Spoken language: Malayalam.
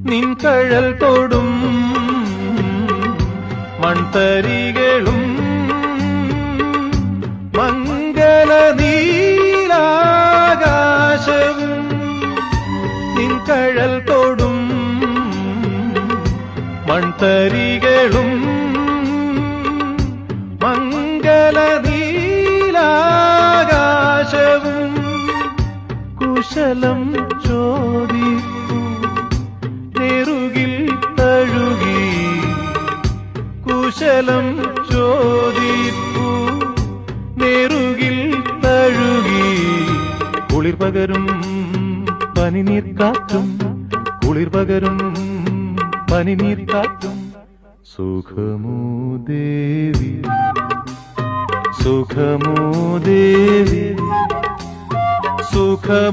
നിൻ കഴൽ തൊടും മൺതരികളും മംഗല നീലാകാശവും നിൻ കഴൽ തൊടും മൺതരികളും മംഗല നീലാകാശവും കുശലം ചോദിക്കൂ നെറുകിൽ തഴുകി കുശലം ചോദിക്കൂ നെറുകിൽ തഴുകി കുളിർ പകരും പനിനീർ കാറ്റും കുളിർ പകരും പനിനീർ കാറ്റും സുഖമോ ദേവി സുഖമോ ദേവി സുഖ